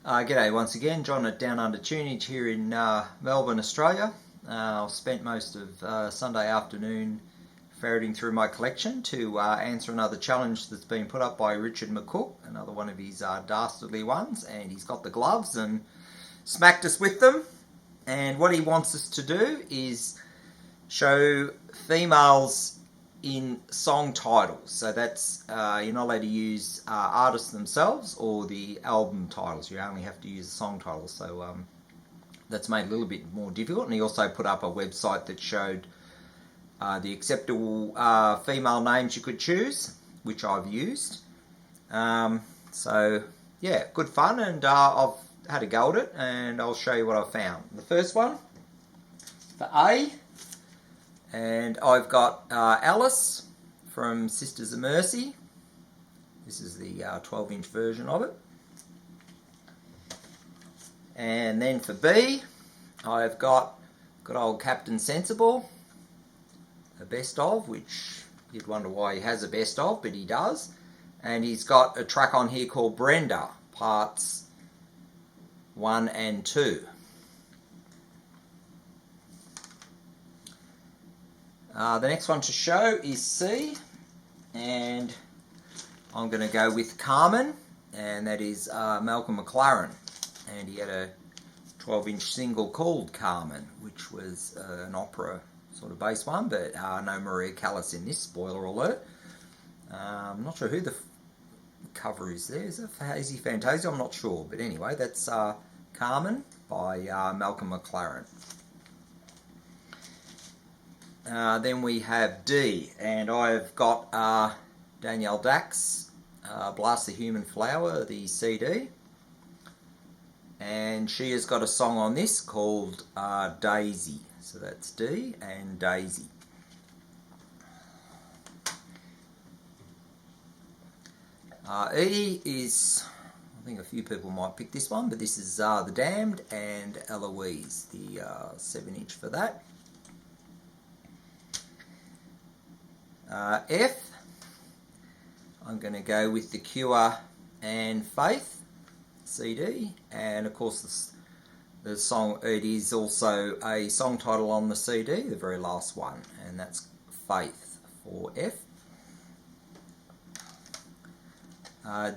G'day once again, John at Down Under Tunage here in Melbourne, Australia. I've spent most of Sunday afternoon ferreting through my collection to answer another challenge that's been put up by Richard McCook, another one of his dastardly ones, and he's got the gloves and smacked us with them. And what he wants us to do is show females in song titles. So that's you're not allowed to use artists themselves or the album titles. You only have to use the song titles. So that's made it a little bit more difficult. And he also put up a website that showed the acceptable female names you could choose, which I've used. So yeah, good fun, and I've had a go at it, and I'll show you what I've found. The first one for A. And I've got Alice from Sisters of Mercy. This is the 12-inch version of it. And then for B, I've got good old Captain Sensible, a best of, which you'd wonder why he has a best of, but he does. And he's got a track on here called Brenda, parts 1 and 2. The next one to show is C, and I'm going to go with Carmen, and that is Malcolm McLaren, and he had a 12-inch single called Carmen, which was an opera sort of based one, but no Maria Callas in this, spoiler alert. I'm not sure who the cover is there. Is it Hazy Fantasia? I'm not sure, but anyway, that's Carmen by Malcolm McLaren. Then we have D, and I've got Danielle Dax, Blast the Human Flower, the CD, and she has got a song on this called Daisy, so that's D and Daisy. E is, I think a few people might pick this one, but this is The Damned and Eloise, the 7-inch for that. F, I'm going to go with The Cure and Faith CD, and of course the song, it is also a song title on the CD, the very last one, and that's Faith for F.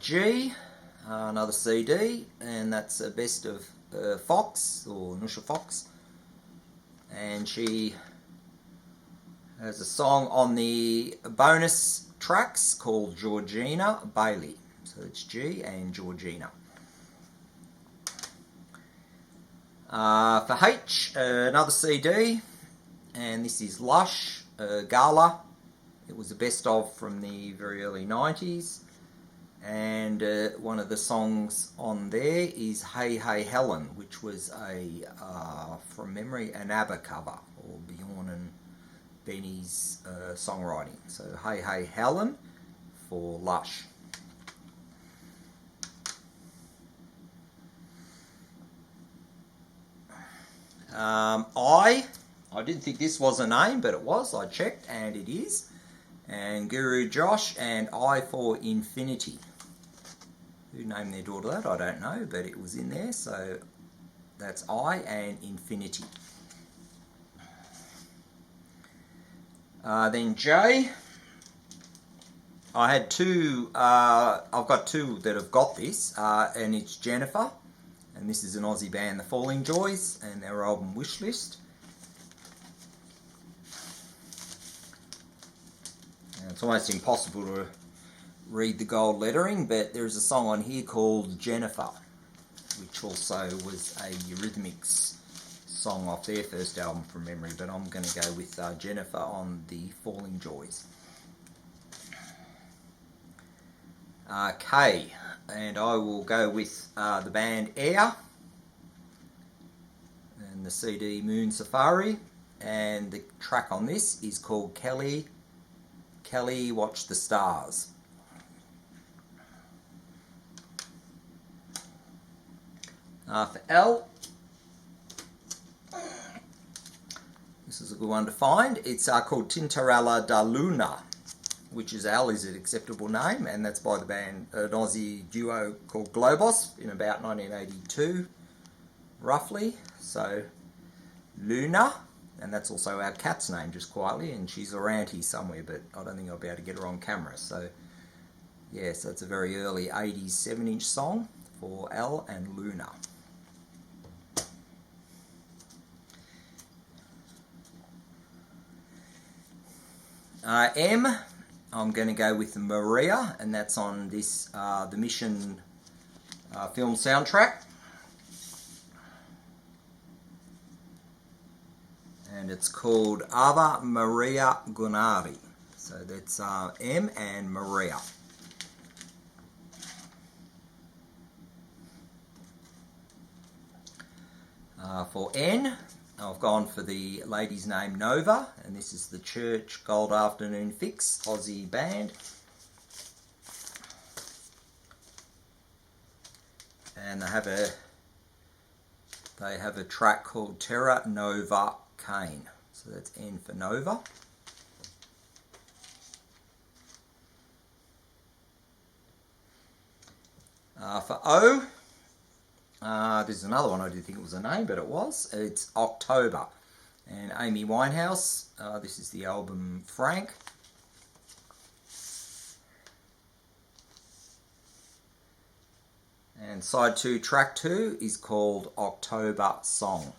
G, another CD, and that's a best of Fox, or Nusha Fox, and she has a song on the bonus tracks called Georgina Bailey. So it's G and Georgina. For H, another CD, and this is Lush, Gala. It was a best of from the very early 90s. And one of the songs on there is Hey Hey Helen, which was from memory, an ABBA cover, or Bjorn and Benny's songwriting. So Hey Hey Helen for Lush. I didn't think this was a name, but it was. I checked, and it is. And Guru Josh, and I for Infinity. Who named their daughter that? I don't know, but it was in there. So that's I and Infinity. Then J, I had two, I've got two that have got this, and it's Jennifer, and this is an Aussie band, The Falling Joys, and their album Wishlist. And it's almost impossible to read the gold lettering, but there's a song on here called Jennifer, which also was a Eurythmics song off their first album from memory, but I'm going to go with Jennifer on The Falling Joys. K, and I will go with the band Air, and the CD Moon Safari, and the track on this is called Kelly Watch the Stars. For L, this is a good one to find. It's called Tintarella da Luna, which is Al is an acceptable name, and that's by the band, an Aussie duo called Globos in about 1982, roughly. So Luna, and that's also our cat's name, just quietly, and she's around here somewhere, but I don't think I'll be able to get her on camera. So yeah, so it's a very early 80s 7-inch song for Al and Luna. M, I'm going to go with Maria, and that's on this the Mission film soundtrack. And it's called Ave Maria Gunari. So that's M and Maria. For N, I've gone for the lady's name Nova, and this is the Church Gold Afternoon Fix Aussie band. And they have a track called Terra Nova Cane. So that's N for Nova. For O, this is another one I didn't think it was a name, but it was. It's October. And Amy Winehouse, this is the album Frank. And side 2, track 2 is called October Song.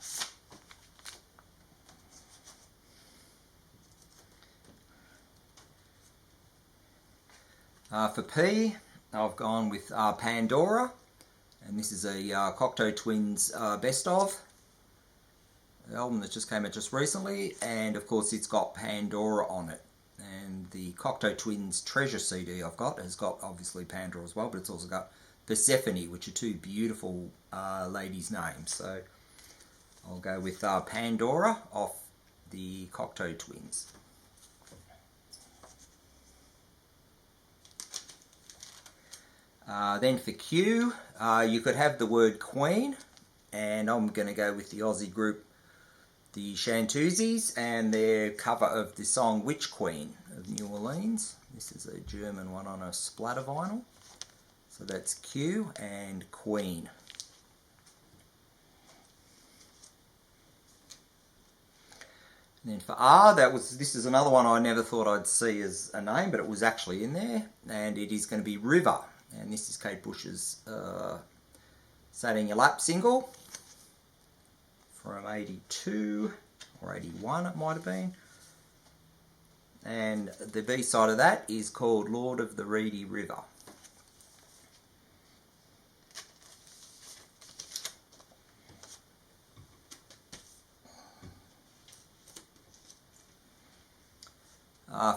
For P, I've gone with Pandora, and this is a Cocteau Twins best of, the album that just came out just recently, and of course it's got Pandora on it. And the Cocteau Twins Treasure CD I've got has got obviously Pandora as well, but it's also got Persephone, which are two beautiful ladies' names. So I'll go with Pandora off the Cocteau Twins. Then for Q, you could have the word Queen, and I'm going to go with the Aussie group the Shantuzis and their cover of the song Witch Queen of New Orleans. This is a German one on a splatter vinyl. So that's Q and Queen. And then for R, this is another one I never thought I'd see as a name, but it was actually in there, and it is going to be River. And this is Kate Bush's Sat in Your Lap single from 82 or 81 it might have been. And the B-side of that is called Lord of the Reedy River.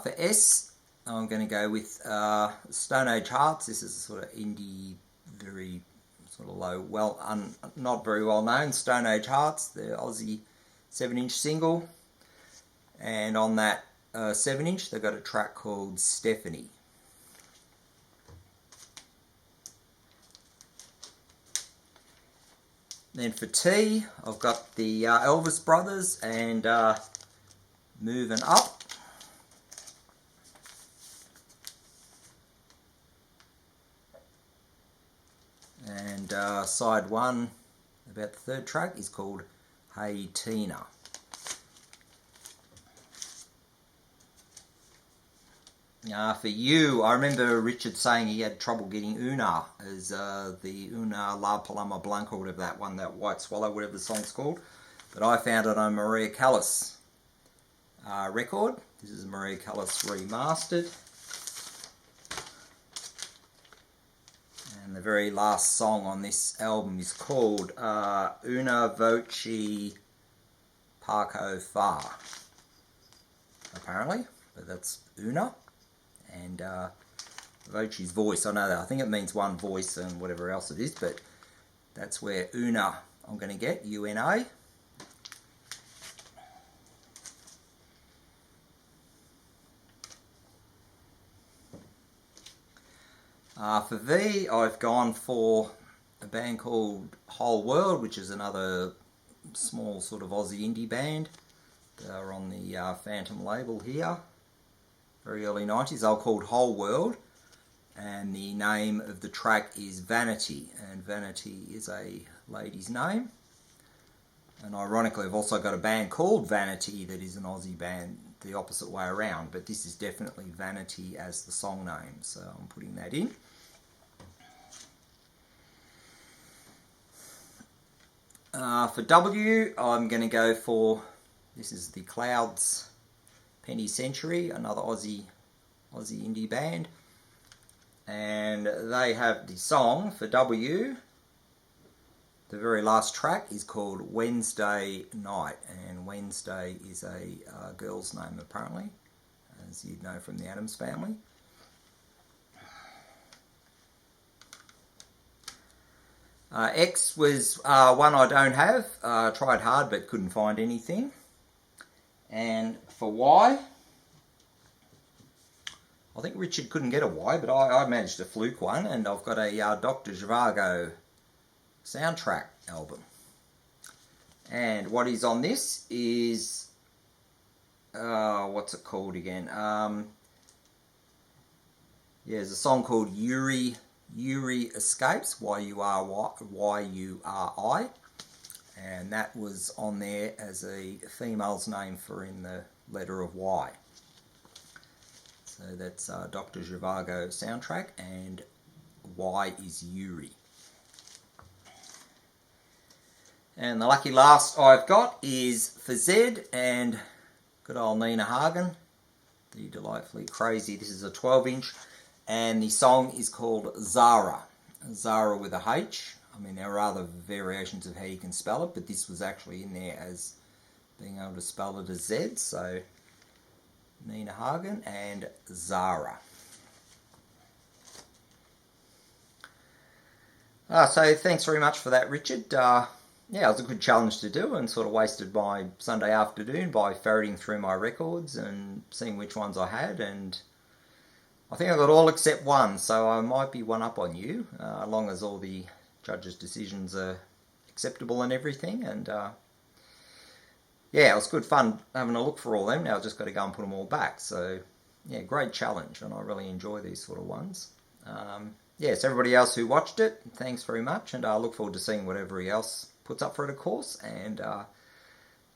For S, I'm going to go with Stone Age Hearts. This is a sort of indie, very sort of low, not very well known. Stone Age Hearts, the Aussie 7-inch single. And on that 7-inch, they've got a track called Stephanie. Then for T, I've got the Elvis Brothers and Moving Up. And side 1, about the third track, is called Haitina. For you, I remember Richard saying he had trouble getting Una as the Una La Paloma Blanca, or whatever that one, that White Swallow, whatever the song's called. But I found it on Maria Callas record. This is Maria Callas remastered. And the very last song on this album is called Una Voce Parco Fa, apparently, but that's Una. And Voce's voice, I know that, I think it means one voice and whatever else it is, but that's where Una, I'm going to get, U-N-A. For V, I've gone for a band called Whole World, which is another small sort of Aussie indie band. They're on the Phantom label here. very early 90s. They were called Whole World, and the name of the track is Vanity, and Vanity is a lady's name. And ironically, I've also got a band called Vanity that is an Aussie band the opposite way around, but this is definitely Vanity as the song name, so I'm putting that in. For W, I'm going to go for, this is the Clouds Penny Century, another Aussie indie band. And they have the song for W, the very last track is called Wednesday Night. And Wednesday is a girl's name apparently, as you'd know from the Addams Family. X was one I don't have. Tried hard but couldn't find anything. And for Y, I think Richard couldn't get a Y, but I managed to fluke one, and I've got a Dr. Zhivago soundtrack album. And what is on this is, what's it called again? There's a song called Yuri Escapes, Y-U-R-I, and that was on there as a female's name for in the letter of Y. So that's Dr. Zhivago soundtrack, and Y is Yuri. And the lucky last I've got is for Z and good old Nina Hagen, the delightfully crazy. This is a 12-inch. And the song is called Zara. Zara with a H. I mean, there are other variations of how you can spell it, but this was actually in there as being able to spell it as Z. So, Nina Hagen and Zara. So, thanks very much for that, Richard. Yeah, it was a good challenge to do, and sort of wasted my Sunday afternoon by ferreting through my records and seeing which ones I had, and I think I got all except one, so I might be one up on you, as long as all the judges' decisions are acceptable and everything. And yeah, it was good fun having a look for all them. Now I've just got to go and put them all back. So yeah, great challenge, and I really enjoy these sort of ones. Yeah, so everybody else who watched it, thanks very much, and I look forward to seeing what everybody else puts up for it, of course. And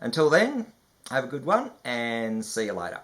until then, have a good one, and see you later.